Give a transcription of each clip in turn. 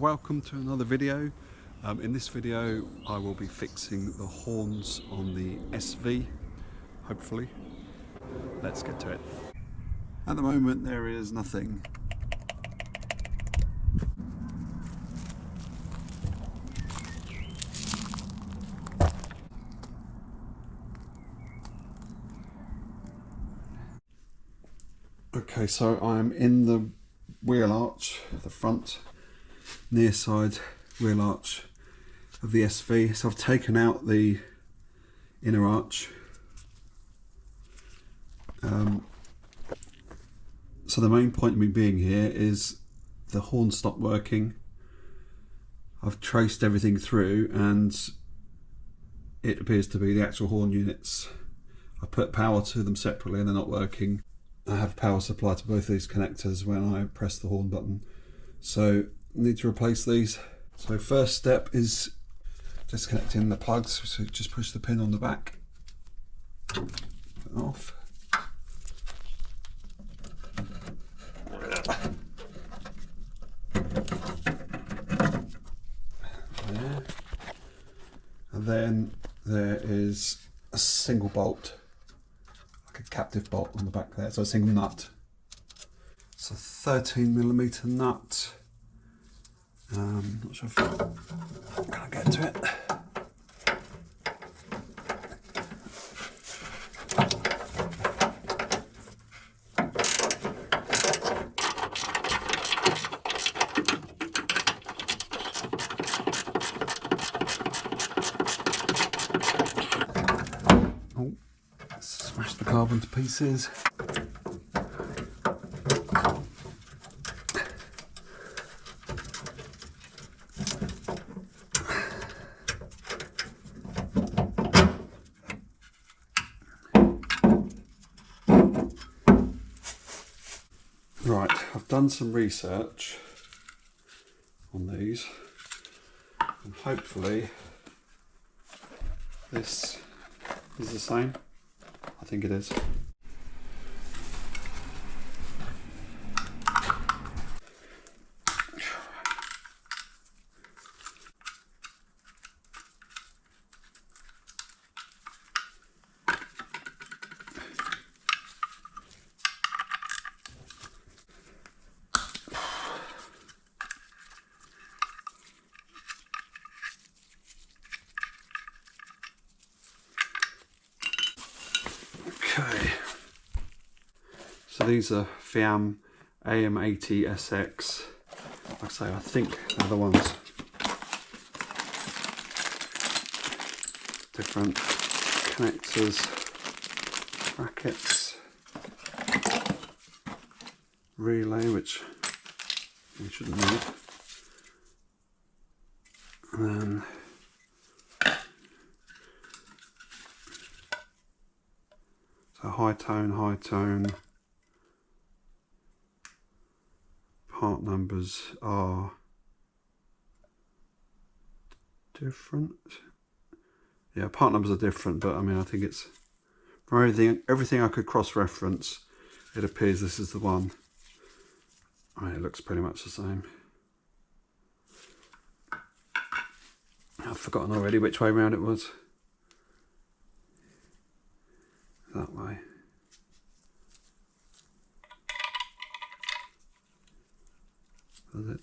welcome to another video. In this video I will be fixing the horns on the SV, hopefully. Let's get to it. At the moment there is nothing. Okay, so I'm in the wheel arch, the front near side wheel arch of the SV. So I've taken out the inner arch. So the main point of me being here is the horn stopped working. I've traced everything through and it appears to be the actual horn units. I put power to them separately and they're not working. I have power supply to both these connectors when I press the horn button. So I need to replace these. So first step is disconnecting the plugs. So just push the pin on the back, put it off. There. And then there is a single bolt, like a captive bolt on the back there, so a single nut. It's a 13mm nut. Not sure if I'm gonna get to it. Oh, smashed the carbon to pieces. Right, I've done some research on these and hopefully this is the same. I think it is. Okay, so these are FIAM AM80SX. Like I say, I think they're the ones. Different connectors, brackets, relay, which we shouldn't need, and then high tone. Part numbers are different. Yeah, part numbers are different, but I mean, I think it's from everything I could cross-reference, it appears this is the one. I mean, it looks pretty much the same. I've forgotten already which way around it was. That way. Was it?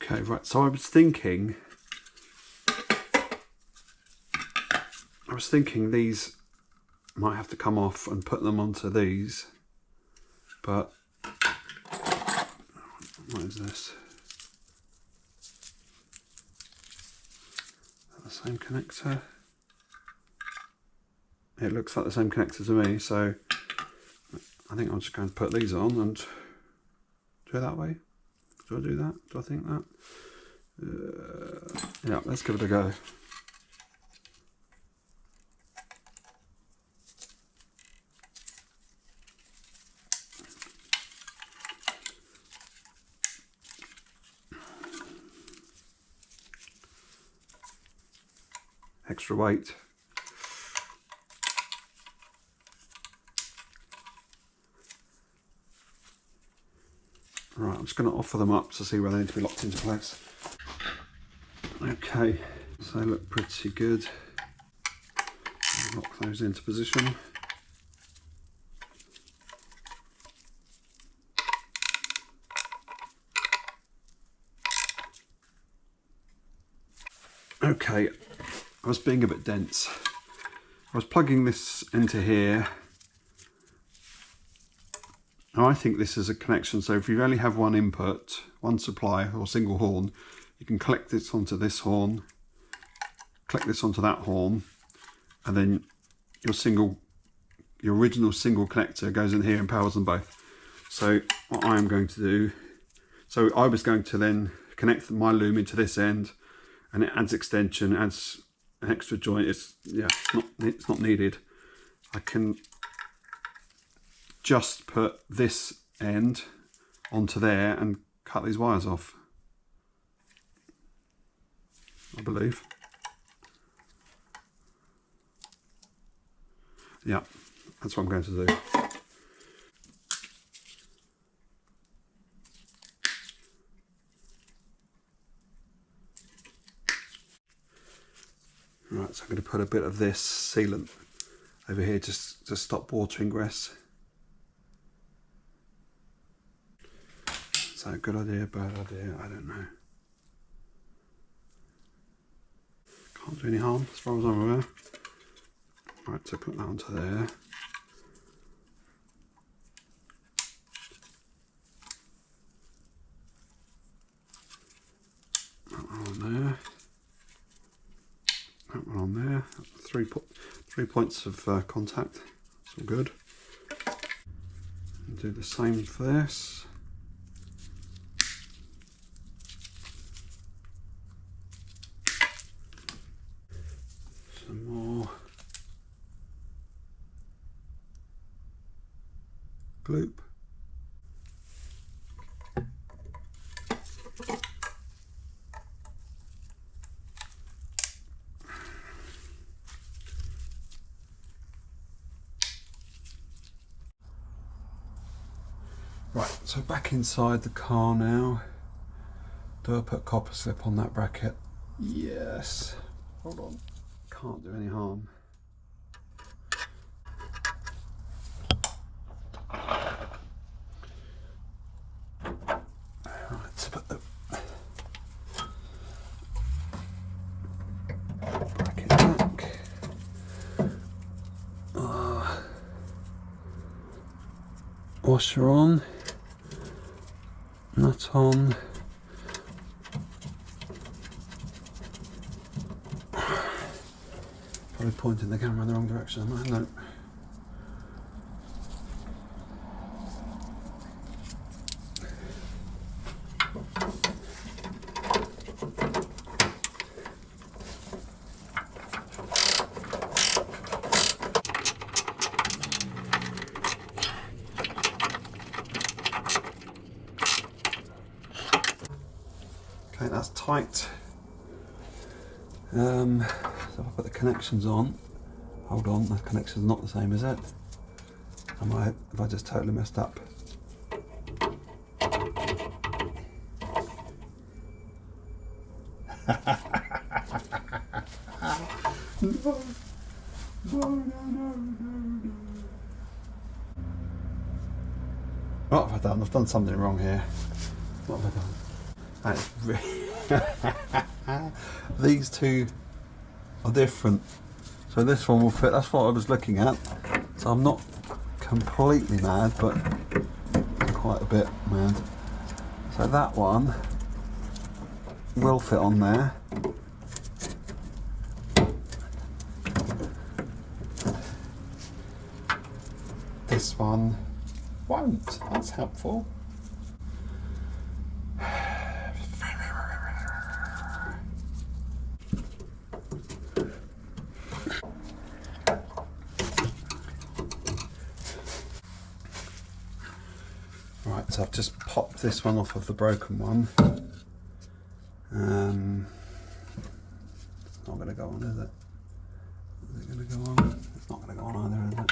Okay, right, so I was thinking these might have to come off and put them onto these, but what is this? Is that the same connector? It looks like the same connector to me, so I think I'm just going to put these on and do it that way. Do I do that? Do I think that? Yeah, let's give it a go. Extra weight. Right, I'm just going to offer them up to see where they need to be locked into place. Okay, so they look pretty good. I'll lock those into position. Okay, I was being a bit dense. I was plugging this into here. Now I think this is a connection, so if you only have one input, one supply or single horn, you can collect this onto this horn, click this onto that horn, and then your original single connector goes in here and powers them both. So what I am going to do, so I was going to then connect my loom into this end, and it adds extension, adds an extra joint. It's not needed. I can just put this end onto there and cut these wires off, I believe. Yeah, that's what I'm going to do. Right, so I'm going to put a bit of this sealant over here just to stop water ingress. Is that a good idea, bad idea? I don't know. Can't do any harm as far as I'm aware. Right, so put that onto there. That one on there. That one on there. 3 points of contact. That's all good. And do the same for this. Some more gloop. Right, so back inside the car now. Do I put copper slip on that bracket? Yes. Hold on. Can't do any harm. Right, so put the bracket back. Washer on. Nut on. Probably pointing the camera in the wrong direction, am I? No. Okay, that's tight. So if I put the connections on, hold on, the connection's not the same, is it? Have I just totally messed up? No. What have I done? I've done something wrong here. What have I done? These two are different. So this one will fit, that's what I was looking at. So I'm not completely mad, but quite a bit mad. So that one will fit on there. This one won't. That's helpful. Right, so I've just popped this one off of the broken one. It's not going to go on, is it? Is it going to go on? It's not going to go on either, is it?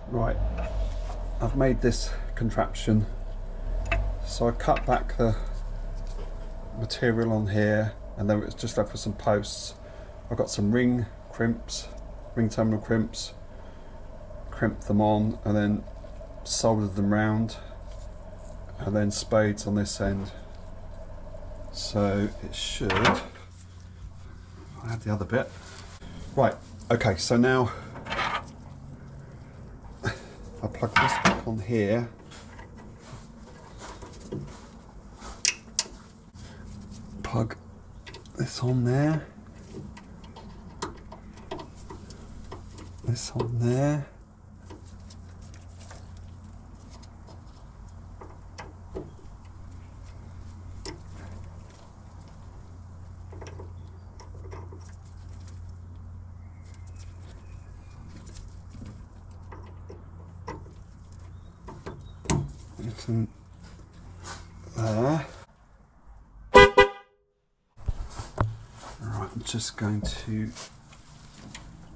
Right, I've made this contraption. So I cut back the material on here, and then it's just left with some posts. I've got some ring terminal crimps, crimped them on, and then soldered them round, and then spades on this end. So it should. I'll add the other bit. Right, okay, so now I plug this back on here. Plug this on there. This on there. This in there. Right, I'm just going to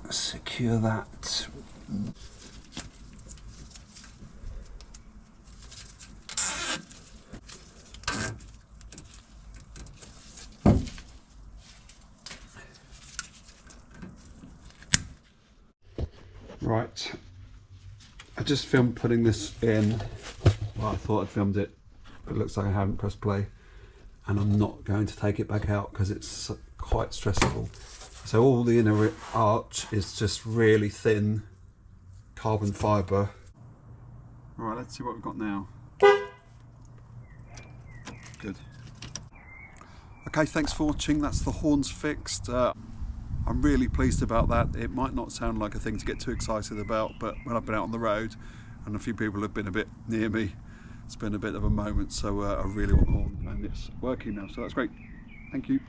secure that. Right, I just filmed putting this in. Well, I thought I'd filmed it, but it looks like I haven't pressed play, and I'm not going to take it back out because it's quite stressful. So all the inner arch is just really thin carbon fibre. All right, let's see what we've got now. Good. Okay, thanks for watching. That's the horns fixed. I'm really pleased about that. It might not sound like a thing to get too excited about, but when I've been out on the road and a few people have been a bit near me, it's been a bit of a moment. So I really want the horn, and it's working now, so that's great. Thank you.